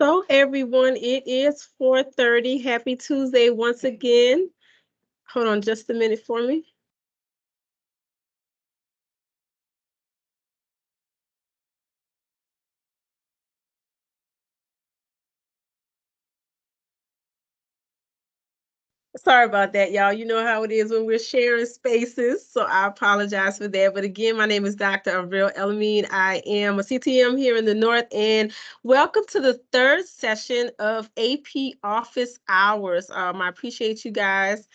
So everyone, it is 4:30. Happy Tuesday once again. Hold on just a minute for me. Sorry about that, y'all. You know how it is when we're sharing spaces, so I apologize for that. But again, my name is Dr. El-Amin. I am a CTM here in the North, and welcome to the third session of AP Office Hours. I appreciate you guys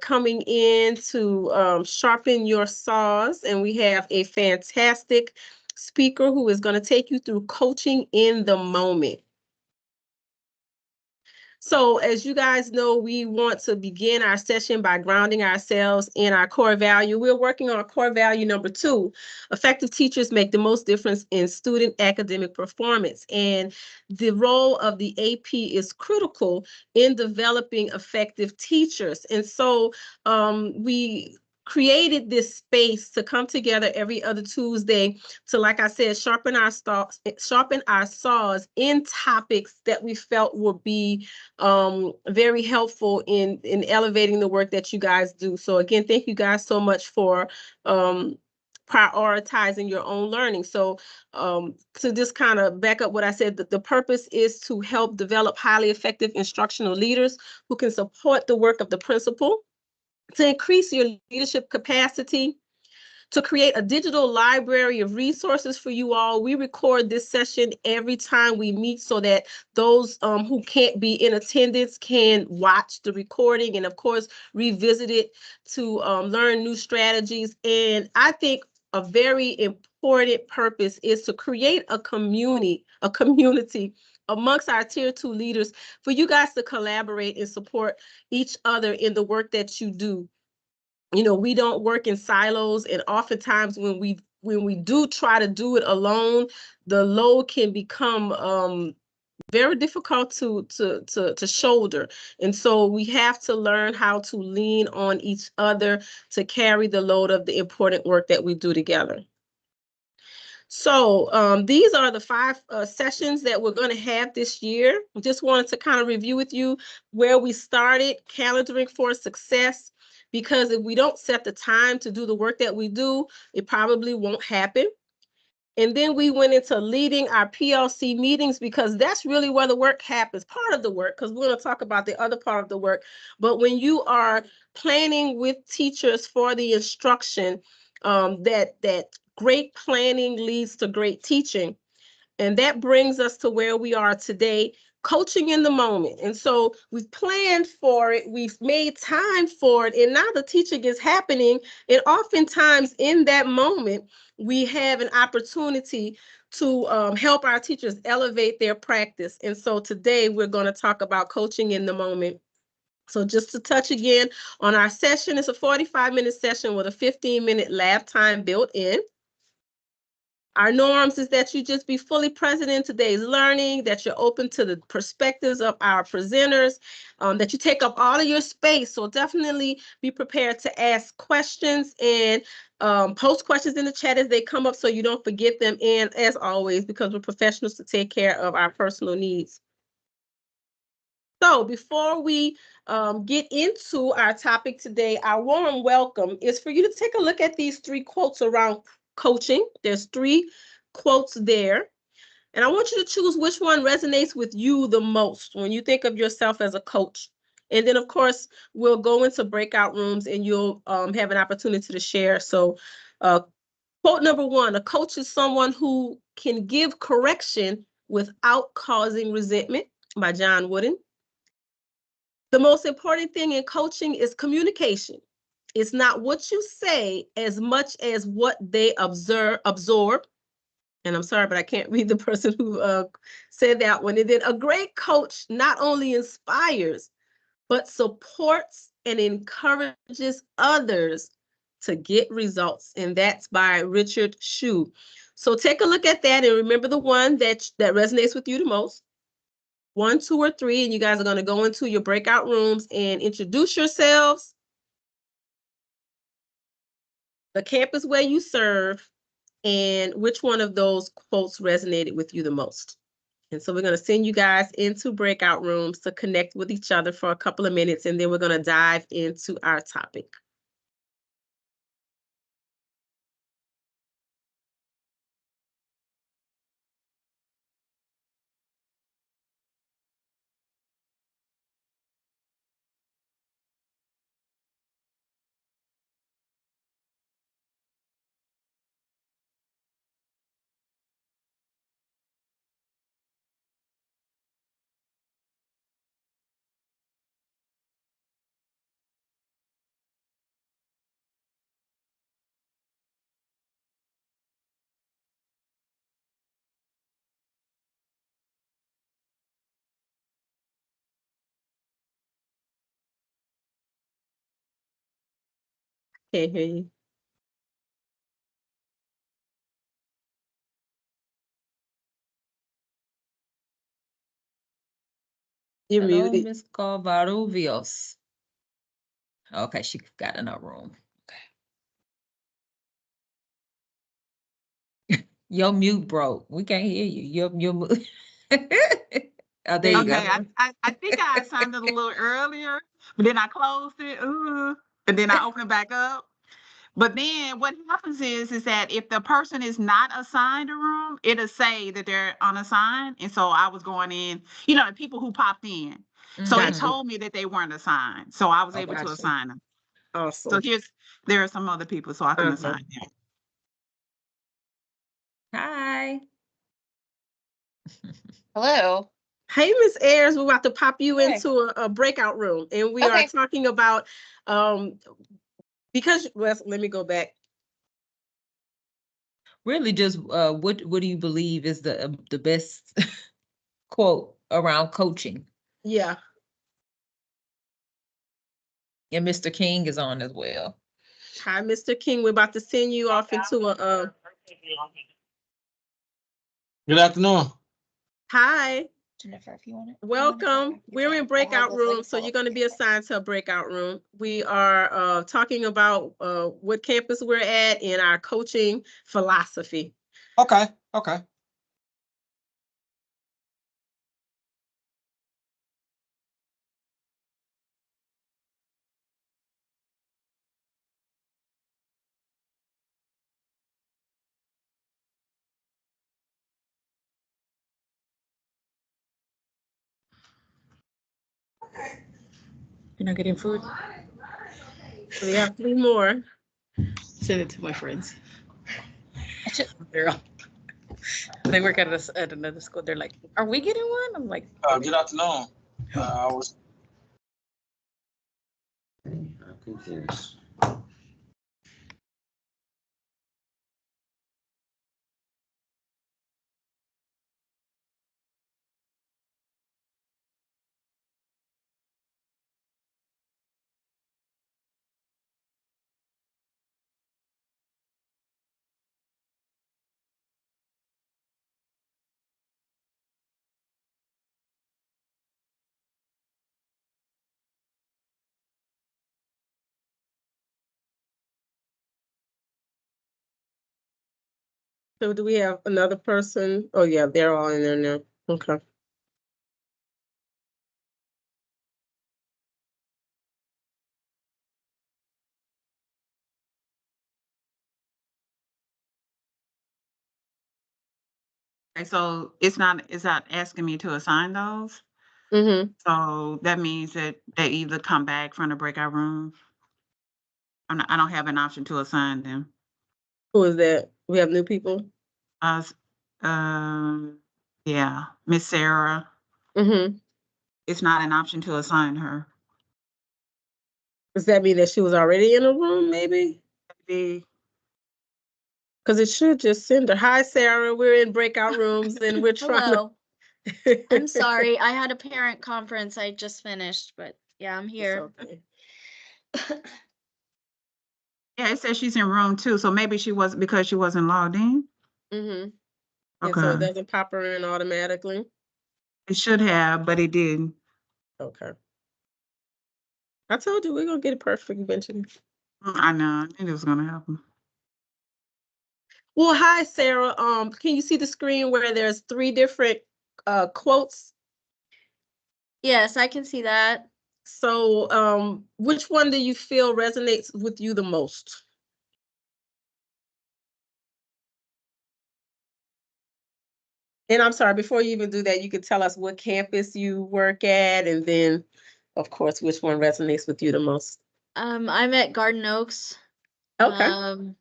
coming in to sharpen your saws, and we have a fantastic speaker who is going to take you through coaching in the moment. So as you guys know, we want to begin our session by grounding ourselves in our core value. We're working on core value number 2. Effective teachers make the most difference in student academic performance. And the role of the AP is critical in developing effective teachers. And so we created this space to come together every other Tuesday to, like I said, sharpen our saws in topics that we felt would be very helpful in elevating the work that you guys do. So again, thank you guys so much for prioritizing your own learning. So to just kind of back up what I said, the purpose is to help develop highly effective instructional leaders who can support the work of the principal, to increase your leadership capacity, to create a digital library of resources for you all. We record this session every time we meet so that those who can't be in attendance can watch the recording and, of course, revisit it to learn new strategies. And I think a very important purpose is to create a community amongst our tier 2 leaders for you guys to collaborate and support each other in the work that you do. You know, we don't work in silos, and oftentimes when we do try to do it alone, the load can become very difficult to shoulder. And so we have to learn how to lean on each other to carry the load of the important work that we do together. So these are the 5 sessions that we're going to have this year. Just wanted to kind of review with you where we started, calendaring for success, because if we don't set the time to do the work that we do, it probably won't happen. And then we went into leading our PLC meetings, because that's really where the work happens, part of the work, because we're going to talk about the other part of the work. But when you are planning with teachers for the instruction, that great planning leads to great teaching. And that brings us to where we are today, coaching in the moment. And so we've planned for it, we've made time for it, and now the teaching is happening. And oftentimes in that moment, we have an opportunity to help our teachers elevate their practice. And so today we're going to talk about coaching in the moment. So just to touch again on our session, it's a 45-minute session with a 15-minute lab time built in. Our norms is that you just be fully present in today's learning, that you're open to the perspectives of our presenters, that you take up all of your space. So definitely be prepared to ask questions and post questions in the chat as they come up so you don't forget them. And as always, because we're professionals, to take care of our personal needs. So before we get into our topic today, our warm welcome is for you to take a look at these 3 quotes around coaching. There's 3 quotes there. And I want you to choose which one resonates with you the most when you think of yourself as a coach. And then, of course, we'll go into breakout rooms and you'll have an opportunity to share. So quote number 1, a coach is someone who can give correction without causing resentment, by John Wooden. The most important thing in coaching is communication. It's not what you say as much as what they absorb. And I'm sorry, but I can't read the person who said that one. And then a great coach not only inspires, but supports and encourages others to get results. And that's by Richard Shue. So take a look at that and remember the one that resonates with you the most. 1, 2, or 3, and you guys are going to go into your breakout rooms and introduce yourselves, the campus where you serve, and which one of those quotes resonated with you the most. And so we're going to send you guys into breakout rooms to connect with each other for a couple of minutes, and then we're going to dive into our topic. Can't hear you. You're Hello, muted. Miss Covarrubias. Okay, she got in her room. Okay. Your mute broke. We can't hear you. Your mute. Oh, there you go. Okay, I think I assigned it a little earlier, but then I closed it, and then I opened it back up. But then what happens is that if the person is not assigned a room, it'll say that they're unassigned. And so I was going in, the people who popped in. So it Gotcha. told me that they weren't assigned. So I was Oh, able to gotcha. assign them. Awesome. So there are some other people, so I can assign them. Hi. Hello. Hey, Miss Ayers, we're about to pop you Hey. into a breakout room, and we are Okay. talking about because let me go back. Really, just what do you believe is the best quote around coaching? Yeah. And Mr. King is on as well. Hi, Mr. King. We're about to send you off into a. Good afternoon. Hi. Jennifer, if you want it. Welcome. We're in breakout room, so you're going to be assigned to a breakout room. We are talking about what campus we're at in our coaching philosophy. Okay. You're not getting food? So we have 3 more. Send it to my friends. They work at another school. They're like, "Are we getting one?" I'm like, Good afternoon. I was. I'm confused. So do we have another person? Oh yeah, they're all in there now. Okay. Okay, so it's not asking me to assign those. Mm-hmm. So that means that they either come back from the breakout room. I don't have an option to assign them. Who is that? We have new people. Yeah, Miss Sarah. Mm-hmm. It's not an option to assign her. Does that mean that she was already in a room, maybe? Because it should just send her. Hi, Sarah. We're in breakout rooms and we're trying Hello. to. I'm sorry. I had a parent conference I just finished, but yeah, I'm It's here. okay. Yeah, it says she's in room 2, so maybe she was because she wasn't logged in. Mm-hmm. Okay. And so it doesn't pop her in automatically. It should have, but it didn't. Okay. I told you we're gonna get it perfect eventually. I know. I knew it was gonna happen. Well, hi, Sarah. Can you see the screen where there's 3 different quotes. Yes, I can see that. So which one do you feel resonates with you the most? And I'm sorry, before you even do that, you could tell us what campus you work at, and then, of course, which one resonates with you the most. I'm at Garden Oaks. Okay. Let's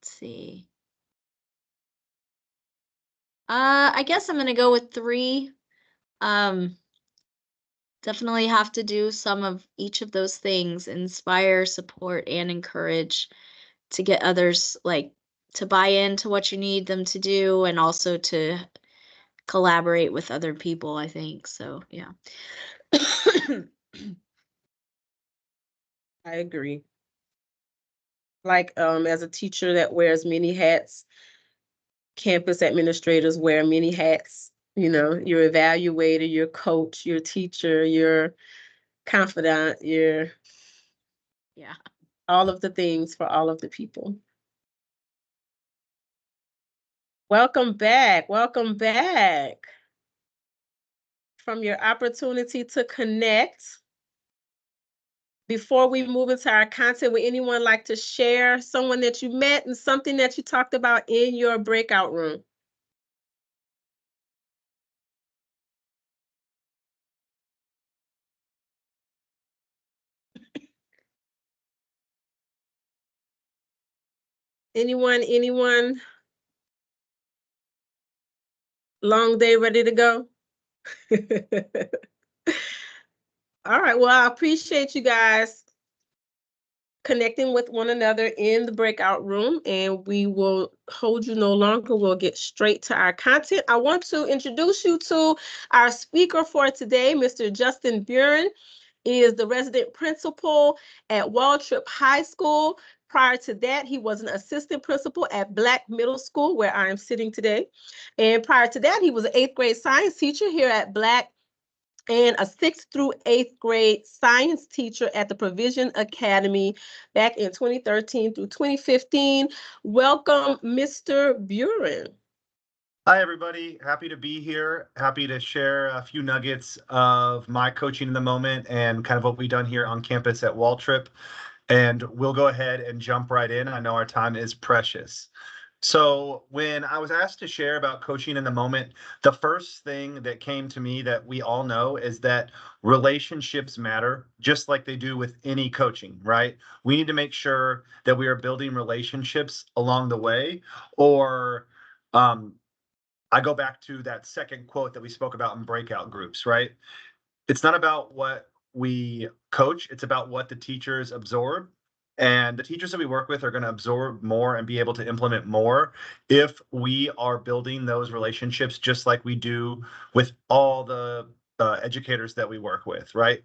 see. I guess I'm gonna go with 3. Um, Definitely have to do some of each of those things: inspire, support, and encourage, to get others like to buy into what you need them to do, and also to collaborate with other people, I think. So, yeah. I agree. Like as a teacher that wears many hats, campus administrators wear many hats. You know, your evaluator, your coach, your teacher, your confidant, your Yeah. all of the things for all of the people. Welcome back. Welcome back. From your opportunity to connect. Before we move into our content, would anyone like to share someone that you met and something that you talked about in your breakout room? Anyone? Long day, ready to go? All right, well, I appreciate you guys connecting with one another in the breakout room, and we will hold you no longer. We'll get straight to our content. I want to introduce you to our speaker for today, Mr. Justin Buren. Is the resident principal at Waltrip High School. Prior to that, he was an assistant principal at Black Middle School, where I am sitting today. And prior to that, he was an 8th grade science teacher here at Black, and a 6th through 8th grade science teacher at the Provision Academy back in 2013 through 2015. Welcome, Mr. Buren. Hi, everybody. Happy to be here. Happy to share a few nuggets of my coaching in the moment and kind of what we've done here on campus at Waltrip. And we'll go ahead and jump right in. I know our time is precious. So when I was asked to share about coaching in the moment, the first thing that came to me that we all know is that relationships matter, just like they do with any coaching, right? We need to make sure that we are building relationships along the way, or I go back to that second quote that we spoke about in breakout groups, right? It's not about what we coach, it's about what the teachers absorb. And the teachers that we work with are going to absorb more and be able to implement more if we are building those relationships just like we do with all the educators that we work with, right?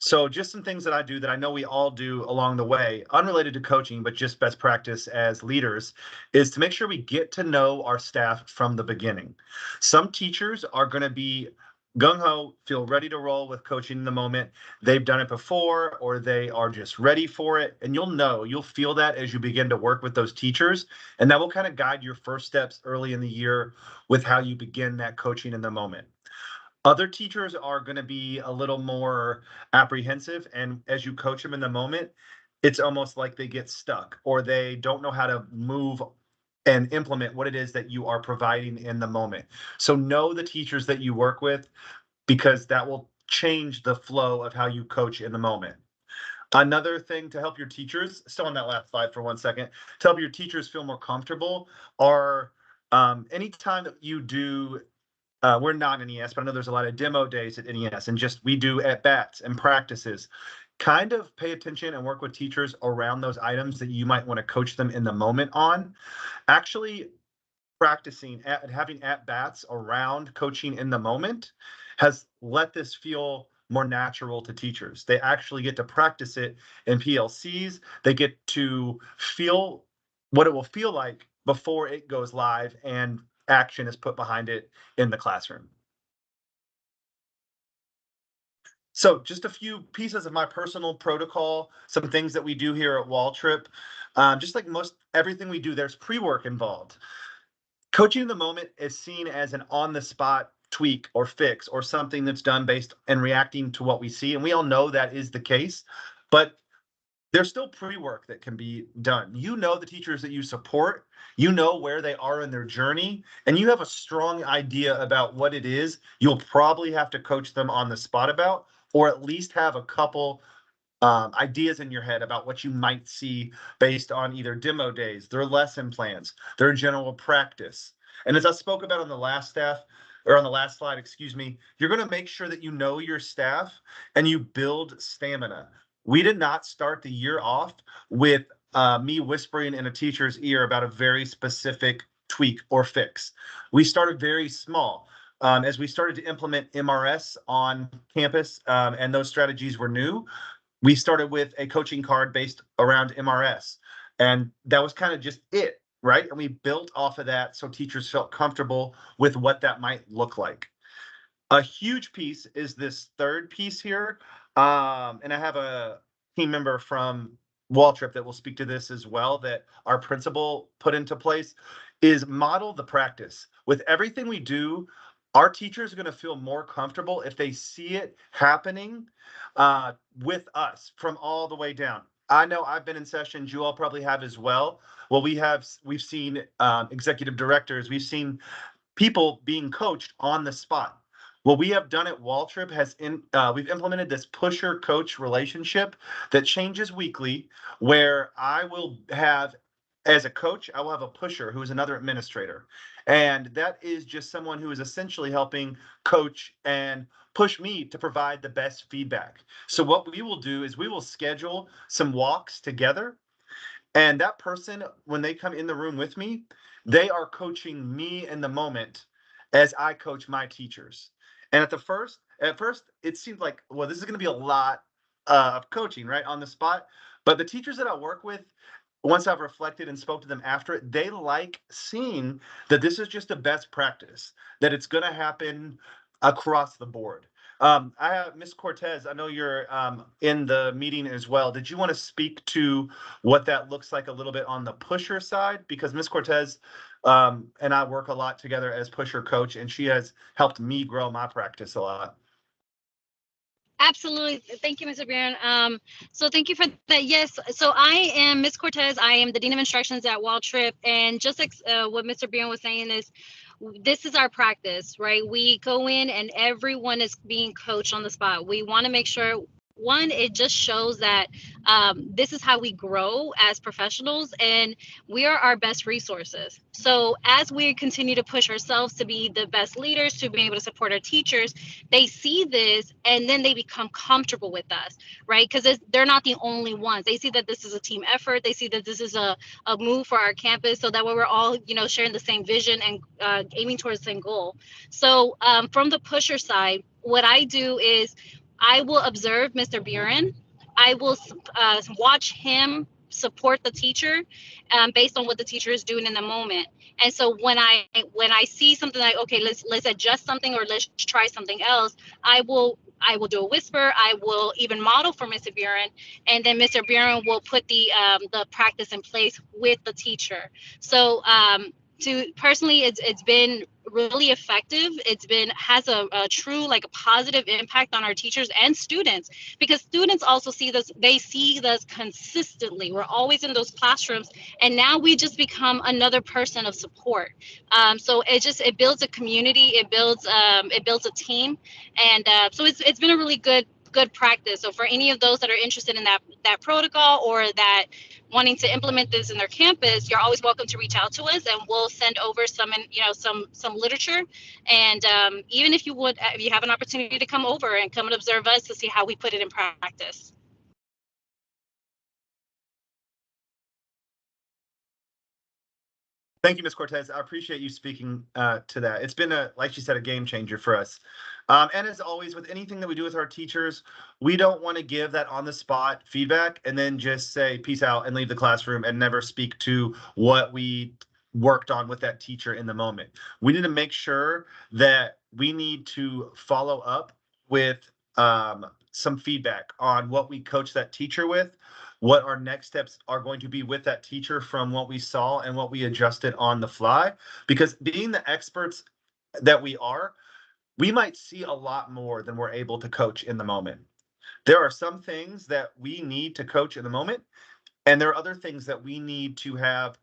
So just some things that I do that I know we all do along the way, unrelated to coaching, but just best practice as leaders, is to make sure we get to know our staff from the beginning. Some teachers are going to be gung-ho, feel ready to roll with coaching in the moment. They've done it before, or they are just ready for it. And you'll feel that as you begin to work with those teachers. And that will kind of guide your first steps early in the year with how you begin that coaching in the moment. Other teachers are going to be a little more apprehensive. And as you coach them in the moment, it's almost like they get stuck or they don't know how to move and implement what it is that you are providing in the moment. So know the teachers that you work with, because that will change the flow of how you coach in the moment. Another thing to help your teachers, still on that last slide for 1 second, to help your teachers feel more comfortable are anytime that you do, we're not in NES, but I know there's a lot of demo days at NES, and just we do at bats and practices. Kind of pay attention and work with teachers around those items that you might want to coach them in the moment on. Actually, practicing at having at bats around coaching in the moment has let this feel more natural to teachers. They actually get to practice it in PLCs. They get to feel what it will feel like before it goes live and action is put behind it in the classroom. So just a few pieces of my personal protocol, some things that we do here at Waltrip. Just like most everything we do, there's pre-work involved. Coaching in the moment is seen as an on-the-spot tweak or fix or something that's done based and reacting to what we see. And we all know that is the case, but there's still pre-work that can be done. You know the teachers that you support, you know where they are in their journey, and you have a strong idea about what it is you'll probably have to coach them on the spot about, or at least have a couple ideas in your head about what you might see based on either demo days, their lesson plans, their general practice. And as I spoke about on the last slide, excuse me, you're going to make sure that you know your staff and you build stamina. We did not start the year off with me whispering in a teacher's ear about a very specific tweak or fix. We started very small. As we started to implement MRS on campus, and those strategies were new, we started with a coaching card based around MRS. And that was kind of just it, right? And we built off of that so teachers felt comfortable with what that might look like. A huge piece is this third piece here. And I have a team member from Waltrip that will speak to this as well, that our principal put into place, is model the practice. With everything we do, our teachers are going to feel more comfortable if they see it happening with us from all the way down. I know I've been in sessions, you all probably have as well. Well, we've seen executive directors, we've seen people being coached on the spot. What we have done at Waltrip we've implemented this pusher coach relationship that changes weekly, where I will have, as a coach, I will have a pusher who is another administrator. And that is just someone who is essentially helping coach and push me to provide the best feedback. So what we will do is we will schedule some walks together. And that person, when they come in the room with me, they are coaching me in the moment as I coach my teachers. And at first, it seemed like, well, this is going to be a lot of coaching, right, on the spot. But the teachers that I work with, once I've reflected and spoke to them after it, they like seeing that this is just a best practice, that it's going to happen across the board. I have Ms. Cortez. I know you're in the meeting as well. Did you want to speak to what that looks like a little bit on the pusher side? Because Ms. Cortez and I work a lot together as pusher coach, and she has helped me grow my practice a lot. Absolutely. Thank you, Mr. Barron. So thank you for that. Yes. So I am Ms. Cortez. I am the Dean of Instructions at Waltrip. And just what Mr. Barron was saying is, this is our practice, right? We go in and everyone is being coached on the spot. We want to make sure, one, it just shows that this is how we grow as professionals, and we are our best resources. So as we continue to push ourselves to be the best leaders, to be able to support our teachers, they see this and then they become comfortable with us, right? Because they're not the only ones. They see that this is a team effort. They see that this is a move for our campus, so that way we're all, sharing the same vision and aiming towards the same goal. So from the pusher side, what I do is I will observe Mr. Buren. I will watch him support the teacher based on what the teacher is doing in the moment. And so when I see something like, okay, let's adjust something or let's try something else, I will do a whisper. I will even model for Mr. Buren, and then Mr. Buren will put the practice in place with the teacher. So personally, it's been really effective. Has a true, like, a positive impact on our teachers and students, because students also see this. They see this consistently. We're always in those classrooms, and now we just become another person of support. So it builds a community. It builds a team, and so it's been a really good practice. So for any of those that are interested in that protocol, or that wanting to implement this in their campus, you're always welcome to reach out to us, and we'll send over some literature. And even if you have an opportunity to come over and come and observe us to see how we put it in practice. Thank you, Ms. Cortez. I appreciate you speaking to that. It's been, like she said, a game changer for us. And as always, with anything that we do with our teachers, we don't want to give that on-the-spot feedback and then just say peace out and leave the classroom and never speak to what we worked on with that teacher in the moment. We need to make sure that we need to follow up with some feedback on what we coach that teacher with, what our next steps are going to be with that teacher from what we saw and what we adjusted on the fly. Because being the experts that we are, we might see a lot more than we're able to coach in the moment. There are some things that we need to coach in the moment, and there are other things that we need to have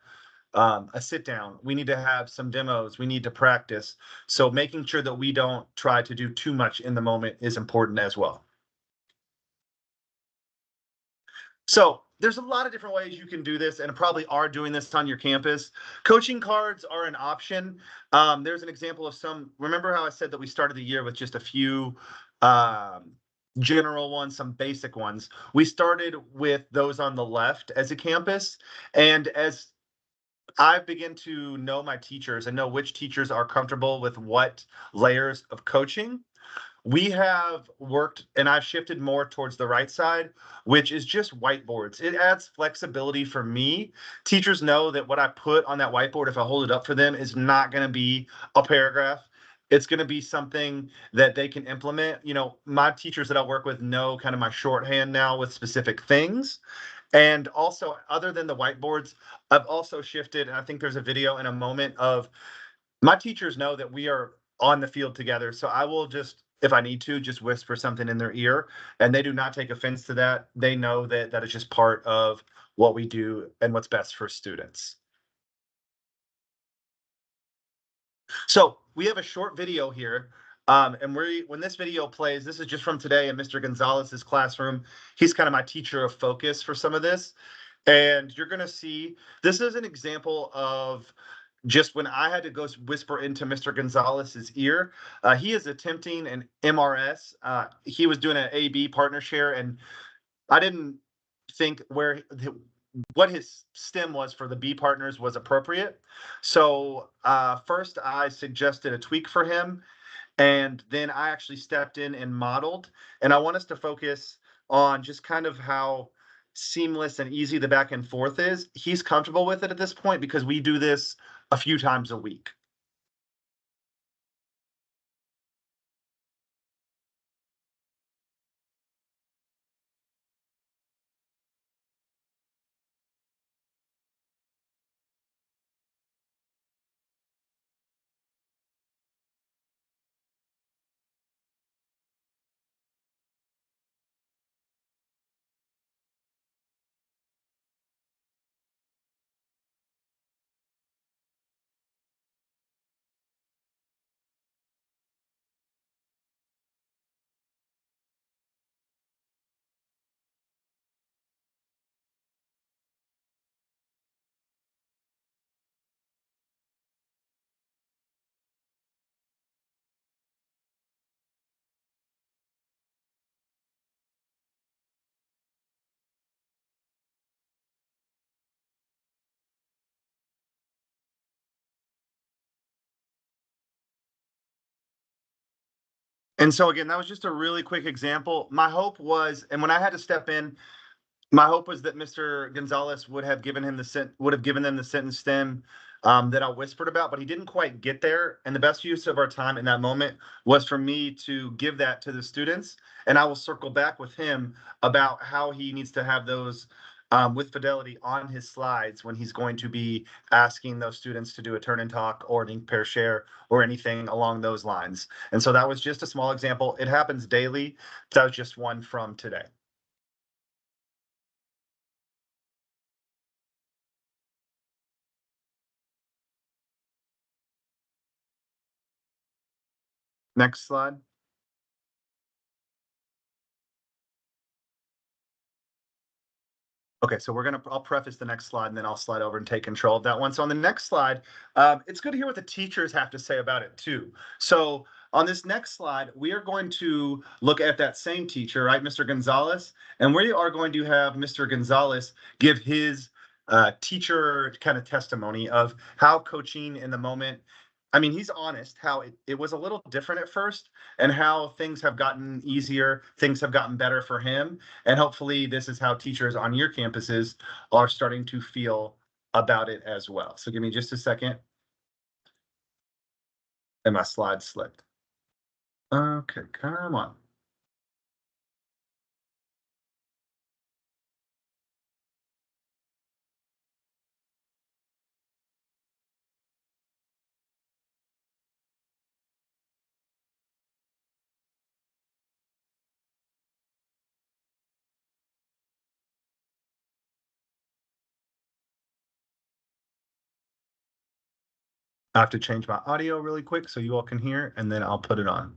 a sit down. We need to have some demos. We need to practice. So making sure that we don't try to do too much in the moment is important as well. So there's a lot of different ways you can do this, and probably are doing this on your campus. Coaching cards are an option. There's an example of some. Remember how I said that we started the year with just a few general ones, some basic ones. We started with those on the left as a campus, and as I begin to know my teachers and know which teachers are comfortable with what layers of coaching, we have worked, and I've shifted more towards the right side, which is just whiteboards. It adds flexibility for me. Teachers know that what I put on that whiteboard, if I hold it up for them, is not going to be a paragraph. It's going to be something that they can implement. You know, my teachers that I work with know kind of my shorthand now with specific things. And also, other than the whiteboards, I've also shifted, and I think there's a video in a moment of my teachers know that we are on the field together. So I will just, if I need to, just whisper something in their ear, and they do not take offense to that. They know that that is just part of what we do and what's best for students. So we have a short video here. And when this video plays, this is just from today in Mr. Gonzalez's classroom. He's kind of my teacher of focus for some of this. And you're going to see, this is an example of just when I had to go whisper into Mr. Gonzalez's ear. He is attempting an MRS. He was doing an A-B partner share, and I didn't think what his STEM was for the B partners was appropriate. So first I suggested a tweak for him, and then I actually stepped in and modeled. And I want us to focus on just kind of how seamless and easy the back and forth is. He's comfortable with it at this point because we do this a few times a week. And so again, that was just a really quick example. My hope was, and when I had to step in, my hope was that Mr. Gonzalez would have given them the sentence stem that I whispered about, but he didn't quite get there. And the best use of our time in that moment was for me to give that to the students, and I will circle back with him about how he needs to have those with fidelity on his slides when he's going to be asking those students to do a turn and talk or an ink pair share or anything along those lines. And so that was just a small example. It happens daily. That was just one from today. Next slide. Okay, so I'll preface the next slide and then I'll slide over and take control of that one. So on the next slide, it's good to hear what the teachers have to say about it too. So on this next slide, we are going to look at that same teacher, right, Mr. Gonzalez, and we are going to have Mr. Gonzalez give his teacher kind of testimony of how coaching in the moment. I mean, he's honest how it was a little different at first and how things have gotten easier, things have gotten better for him. And hopefully this is how teachers on your campuses are starting to feel about it as well. So give me just a second. And my slide slipped. Okay, come on. I have to change my audio really quick so you all can hear, and then I'll put it on.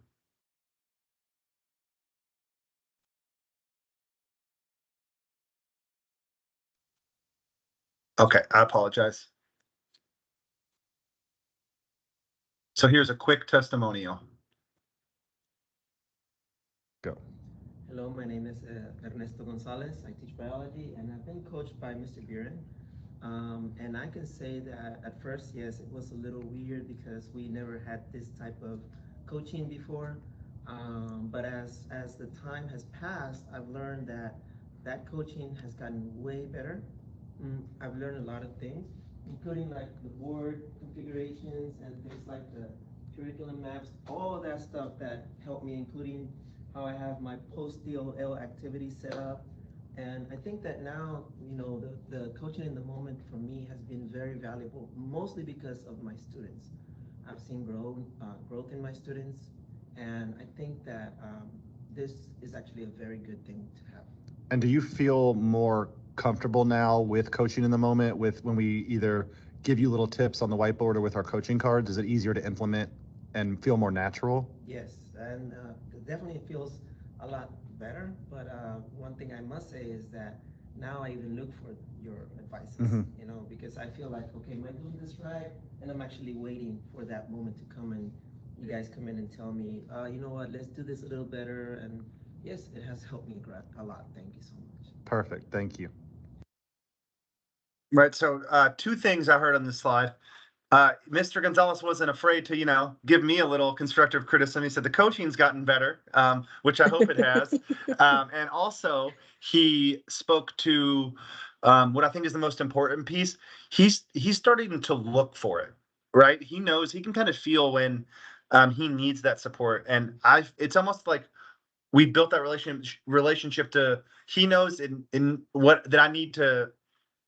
Okay, I apologize. So here's a quick testimonial. Go. Hello, my name is Ernesto Gonzalez. I teach biology and I've been coached by Mr. Buren. And I can say that at first, yes, it was a little weird because we never had this type of coaching before. But as the time has passed, I've learned that that coaching has gotten way better. I've learned a lot of things, including like the board configurations and things like the curriculum maps, all of that stuff that helped me, including how I have my post-DLL activities set up. And I think that now, you know, the coaching in the moment for me has been very valuable, mostly because of my students. I've seen growth in my students, and I think that this is actually a very good thing to have. And do you feel more comfortable now with coaching in the moment, with when we either give you little tips on the whiteboard or with our coaching cards? Is it easier to implement and feel more natural? Yes, and it definitely feels a lot better. But one thing I must say is that now I even look for your advices, you know, because I feel like, okay, am I doing this right? And I'm actually waiting for that moment to come and you guys come in and tell me, you know what, let's do this a little better. And yes, it has helped me a lot. Thank you so much. Perfect. Thank you. Right. So two things I heard on this slide. Mr. Gonzalez wasn't afraid to, you know, give me a little constructive criticism. He said the coaching's gotten better, which I hope it has. And also, he spoke to what I think is the most important piece. He's starting to look for it, right? He knows, he can kind of feel when he needs that support. And it's almost like we built that relationship to, he knows in what that I need to,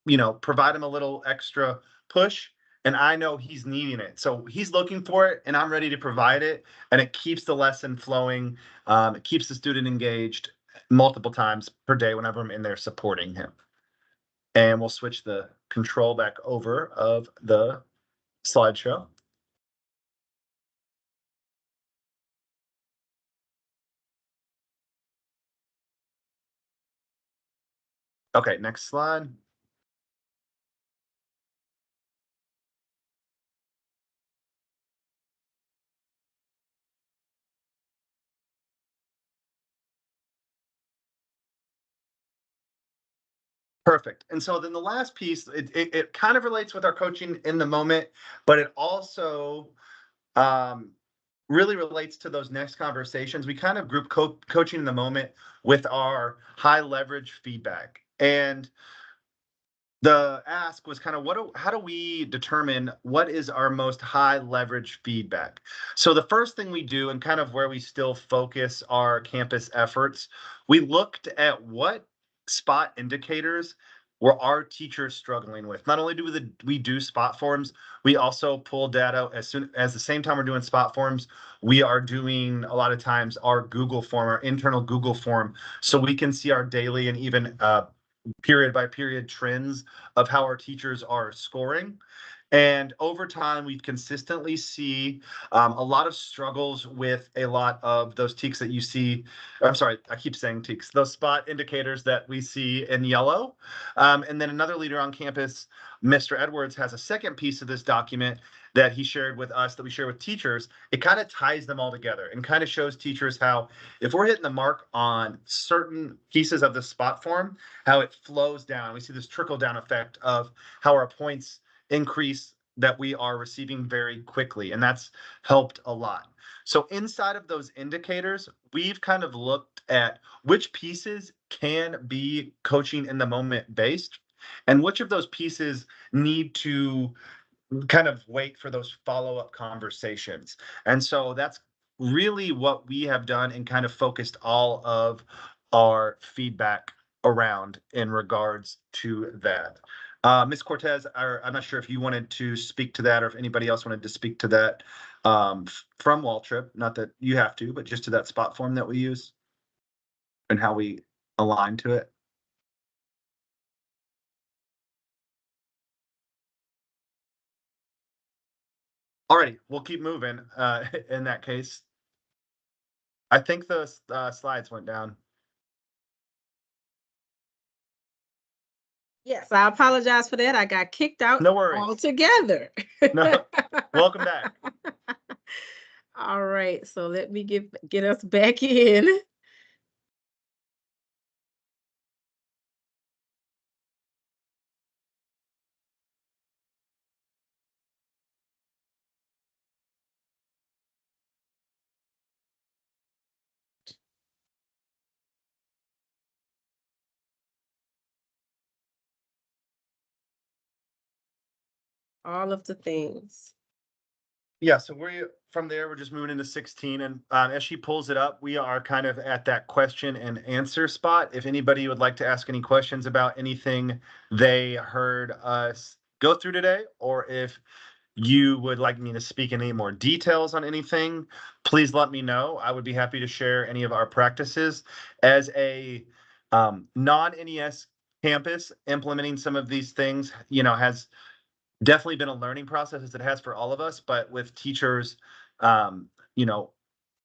you know, provide him a little extra push, and I know he's needing it. So he's looking for it and I'm ready to provide it, and it keeps the lesson flowing. It keeps the student engaged multiple times per day whenever I'm in there supporting him. And we'll switch the control back over of the slideshow. Okay, next slide. Perfect. And so then the last piece, it kind of relates with our coaching in the moment, but it also really relates to those next conversations. We kind of group coaching in the moment with our high leverage feedback. And the ask was kind of how do we determine what is our most high leverage feedback? So the first thing we do, and kind of where we still focus our campus efforts, we looked at what spot indicators were our teachers struggling with. Not only do we do spot forms, we also pull data as the same time we're doing spot forms, we are doing a lot of times our Google form, our internal Google form, so we can see our daily and even period by period trends of how our teachers are scoring. And over time, we consistently see a lot of struggles with a lot of those TEKs that you see. I'm sorry, I keep saying TEKs, those spot indicators that we see in yellow. And then another leader on campus, Mr. Edwards, has a second piece of this document that he shared with us, that we share with teachers. It kind of ties them all together and kind of shows teachers how, if we're hitting the mark on certain pieces of the spot form, how it flows down. We see this trickle down effect of how our points increase that we are receiving very quickly, and that's helped a lot. So inside of those indicators, we've kind of looked at which pieces can be coaching in the moment based, and which of those pieces need to kind of wait for those follow-up conversations. And so that's really what we have done and kind of focused all of our feedback around in regards to that. Ms. Cortez, I'm not sure if you wanted to speak to that or if anybody else wanted to speak to that from Waltrip. Not that you have to, but just to that spot form that we use and how we align to it. Alrighty, we'll keep moving. In that case, I think the slides went down. Yes, I apologize for that. I got kicked out No worries. altogether. No, welcome back. All right, so let me get us back in. All of the things. Yeah, so from there, we're just moving into 16. And as she pulls it up, we are kind of at that question and answer spot. If anybody would like to ask any questions about anything they heard us go through today, or if you would like me to speak in any more details on anything, please let me know. I would be happy to share any of our practices. As a non-NES campus, implementing some of these things, has definitely been a learning process, as it has for all of us, but with teachers, you know,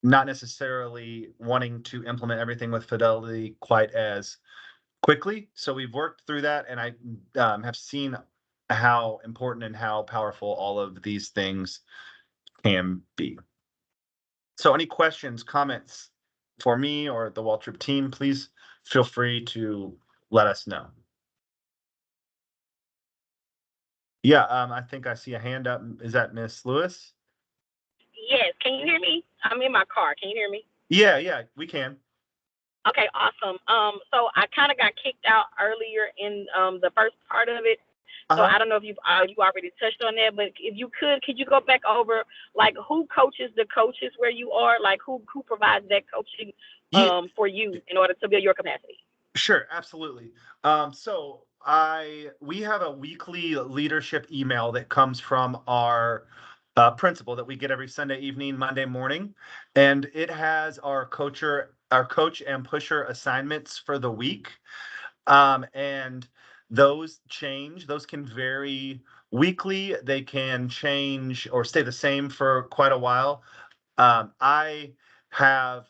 not necessarily wanting to implement everything with fidelity quite as quickly. So we've worked through that, and I have seen how important and how powerful all of these things can be. So any questions, comments for me or the Waltrip team, please feel free to let us know. Yeah, I think I see a hand up. Is that Miss Lewis? Yes, can you hear me? I'm in my car. Can you hear me? Yeah, we can. Okay, awesome. So I kind of got kicked out earlier in the first part of it. So I don't know if you already touched on that, but if you could you go back over like who coaches the coaches where you are, like who provides that coaching for you in order to build your capacity? Sure, absolutely. So we have a weekly leadership email that comes from our principal that we get every Sunday evening, Monday morning, and it has our coach and pusher assignments for the week. And those change. Those can vary weekly. They can change or stay the same for quite a while. I have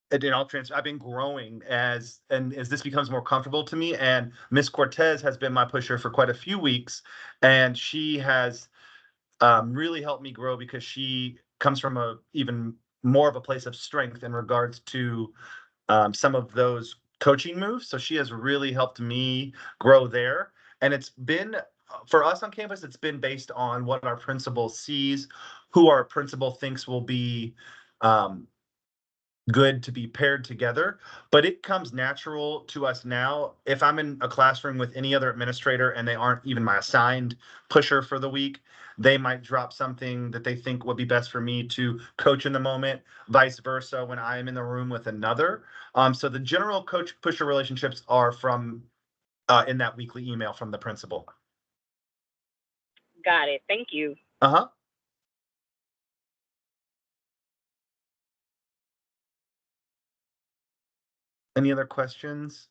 I've been growing as this becomes more comfortable to me. And Miss Cortez has been my pusher for quite a few weeks, and she has really helped me grow because she comes from a even more of a place of strength in regards to some of those coaching moves. So she has really helped me grow there. And it's been for us on campus, it's been based on what our principal sees, who our principal thinks will be good to be paired together, but it comes natural to us now. If I'm in a classroom with any other administrator and they aren't even my assigned pusher for the week, they might drop something that they think would be best for me to coach in the moment, vice versa when I am in the room with another. So the general coach pusher relationships are from in that weekly email from the principal. Got it. Thank you. Uh-huh. Any other questions?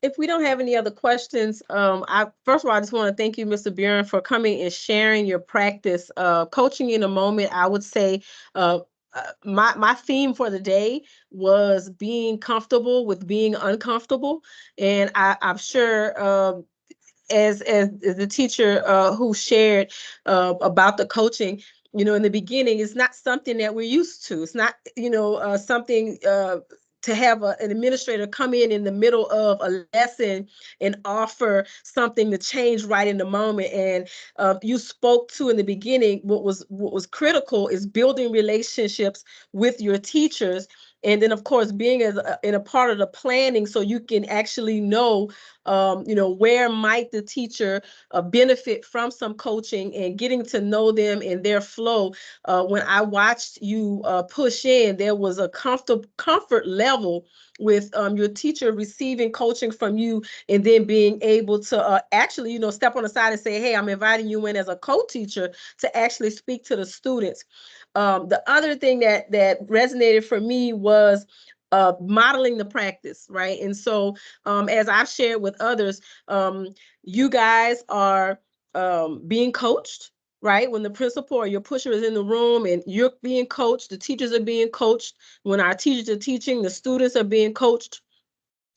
If we don't have any other questions, I first of all, I just want to thank you, Mr. Buren, for coming and sharing your practice. Coaching in a moment, I would say my theme for the day was being comfortable with being uncomfortable. And I'm sure as the teacher who shared about the coaching, in the beginning, it's not something that we're used to. It's not, something to have an administrator come in the middle of a lesson and offer something to change right in the moment. And you spoke to in the beginning, what was critical is building relationships with your teachers. And then, of course, being in a part of the planning, so you can actually know, where might the teacher benefit from some coaching and getting to know them in their flow. When I watched you push in, there was a comfort level with your teacher receiving coaching from you and then being able to actually, step on the side and say, hey, I'm inviting you in as a co-teacher to actually speak to the students. The other thing that resonated for me was modeling the practice, right? And so as I've shared with others, you guys are being coached, right? When the principal or your pusher is in the room and you're being coached, the teachers are being coached. When our teachers are teaching, the students are being coached.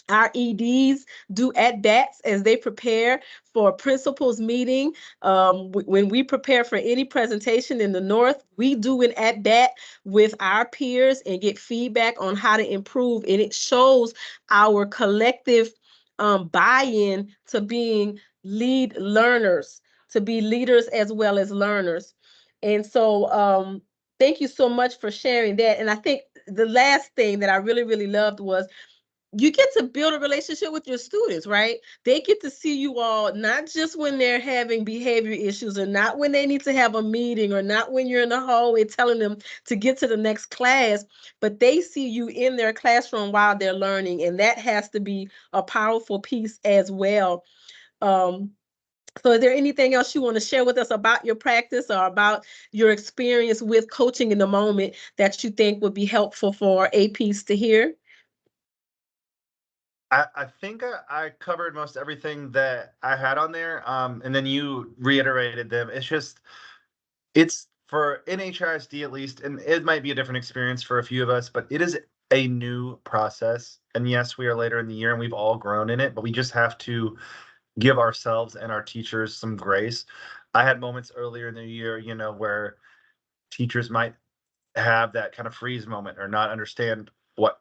Our EDs do at-bats as they prepare for a principal's meeting. When we prepare for any presentation in the North, we do an at-bat with our peers and get feedback on how to improve. And it shows our collective buy-in to being lead learners, to be leaders as well as learners. And so thank you so much for sharing that. And I think the last thing that I really, really loved was you get to build a relationship with your students, right? They get to see you all, not just when they're having behavior issues and not when they need to have a meeting or not when you're in the hallway telling them to get to the next class, but they see you in their classroom while they're learning. And that has to be a powerful piece as well. So is there anything else you want to share with us about your practice or about your experience with coaching in the moment that you think would be helpful for APs to hear? I think I covered most everything that I had on there. And then you reiterated them. It's for NHISD at least, and it might be a different experience for a few of us, but it is a new process. And yes, we are later in the year and we've all grown in it, but we just have to give ourselves and our teachers some grace. I had moments earlier in the year, where teachers might have that kind of freeze moment or not understand what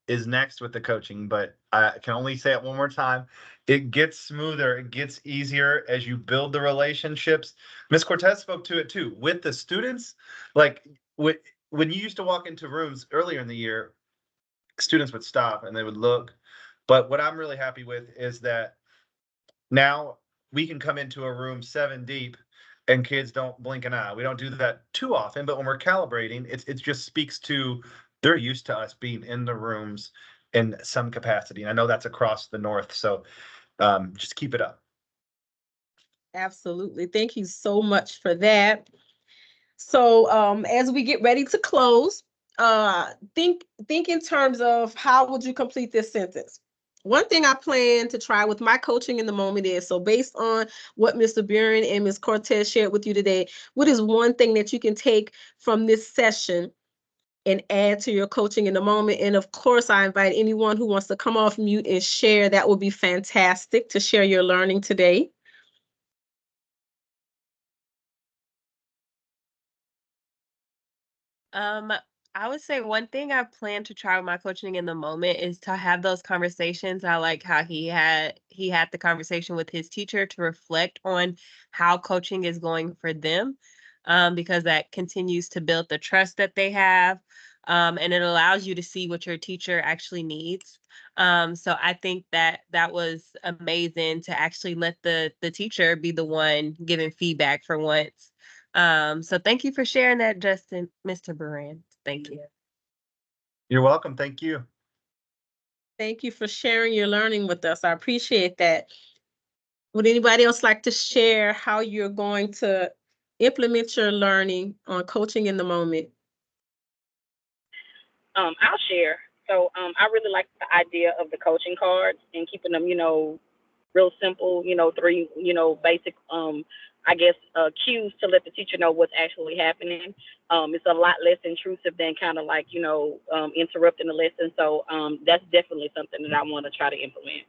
is next with the coaching. But I can only say it one more time. It gets smoother, it gets easier as you build the relationships. Ms. Cortez spoke to it too with the students. Like when you used to walk into rooms earlier in the year, students would stop and they would look. But what I'm really happy with is that now we can come into a room 7 deep and kids don't blink an eye. We don't do that too often, but when we're calibrating, it just speaks to they're used to us being in the rooms in some capacity. And I know that's across the North, so just keep it up. Absolutely. Thank you so much for that. So as we get ready to close, think in terms of how would you complete this sentence? One thing I plan to try with my coaching in the moment is, so based on what Mr. Buren and Ms. Cortez shared with you today, what is one thing that you can take from this session and add to your coaching in the moment? And of course, I invite anyone who wants to come off mute and share. That would be fantastic to share your learning today. I would say one thing I plan to try with my coaching in the moment is to have those conversations. I like how he had the conversation with his teacher to reflect on how coaching is going for them, because that continues to build the trust that they have, and it allows you to see what your teacher actually needs. So I think that was amazing to actually let the teacher be the one giving feedback for once. So thank you for sharing that, Justin, Mr. Buren. Thank you. You're welcome. Thank you. Thank you for sharing your learning with us. I appreciate that. Would anybody else like to share how you're going to implement your learning on coaching in the moment? I'll share. So I really like the idea of the coaching cards and keeping them, real simple, 3, basic, I guess, cues to let the teacher know what's actually happening. It's a lot less intrusive than kind of like, interrupting the lesson. So that's definitely something that I want to try to implement.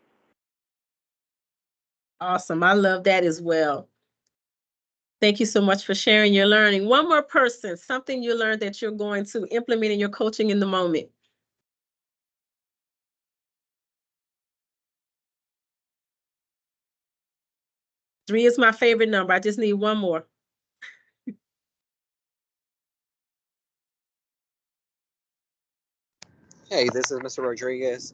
Awesome. I love that as well. Thank you so much for sharing your learning. One more person, something you learned that you're going to implement in your coaching in the moment. Three is my favorite number. I just need one more. Hey, this is Mr. Rodriguez.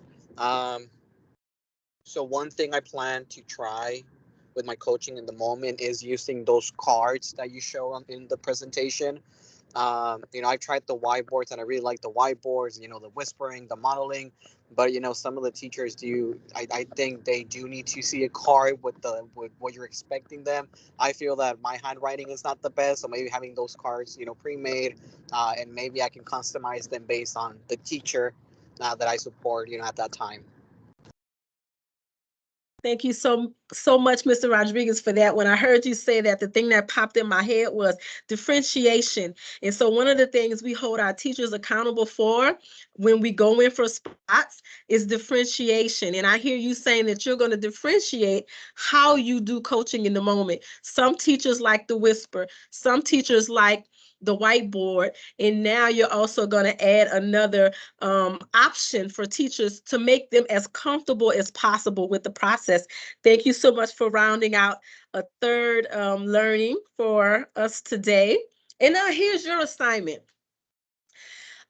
So one thing I plan to try with my coaching in the moment is using those cards that you show in the presentation. I've tried the whiteboards and I really like the whiteboards, the whispering, the modeling, but some of the teachers I think they do need to see a card with what you're expecting them. I feel that my handwriting is not the best, so maybe having those cards, pre-made, and maybe I can customize them based on the teacher that I support, at that time. Thank you so much, Mr. Rodriguez, for that. When I heard you say that, the thing that popped in my head was differentiation. And so one of the things we hold our teachers accountable for when we go in for spots is differentiation. And I hear you saying that you're going to differentiate how you do coaching in the moment. Some teachers like the whisper. Some teachers like the whiteboard, and now you're also going to add another option for teachers to make them as comfortable as possible with the process. Thank you so much for rounding out a third learning for us today. And now here's your assignment.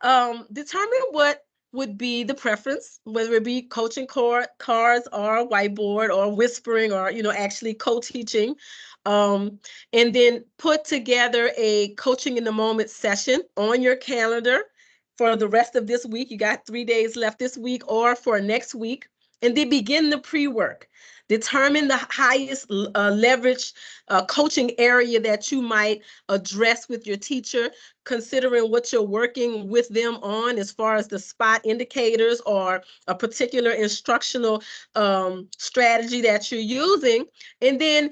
Determine what would be the preference, whether it be coaching cards or whiteboard or whispering or, actually co-teaching. And then put together a coaching in the moment session on your calendar for the rest of this week. You got 3 days left this week or for next week. And then begin the pre-work. Determine the highest leverage coaching area that you might address with your teacher, considering what you're working with them on as far as the spot indicators or a particular instructional strategy that you're using, and then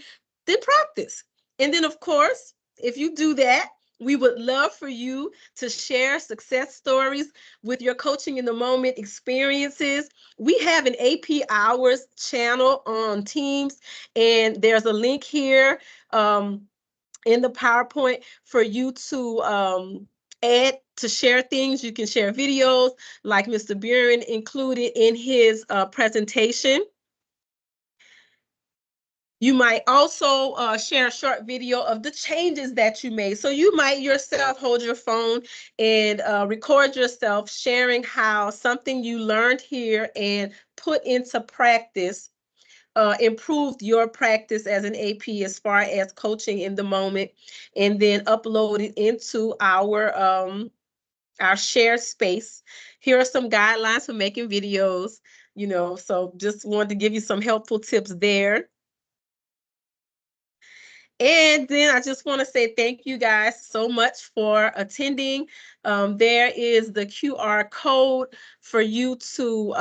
practice. And then, of course, if you do that, we would love for you to share success stories with your coaching in the moment experiences. We have an AP Hours channel on Teams, and there's a link here in the PowerPoint for you to add to share things. You can share videos like Mr. Buren included in his presentation. You might also share a short video of the changes that you made. So you might yourself hold your phone and record yourself sharing how something you learned here and put into practice improved your practice as an AP as far as coaching in the moment, and then upload it into our shared space. Here are some guidelines for making videos, so just wanted to give you some helpful tips there. And then I just want to say thank you guys so much for attending. There is the QR code for you to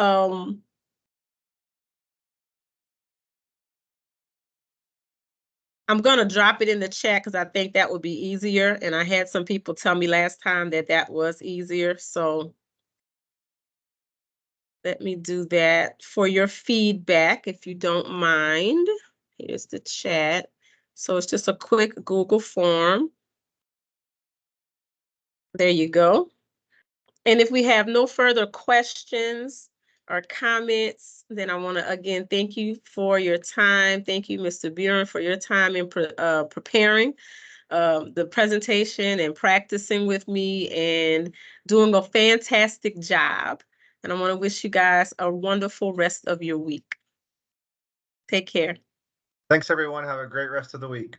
I'm going to drop it in the chat because I think that would be easier. And I had some people tell me last time that that was easier. So let me do that for your feedback, if you don't mind. Here's the chat. So it's just a quick Google form. There you go. And if we have no further questions or comments, then I want to again thank you for your time. Thank you, Mr. Buren, for your time in preparing the presentation and practicing with me and doing a fantastic job. And I want to wish you guys a wonderful rest of your week. Take care. Thanks, everyone. Have a great rest of the week.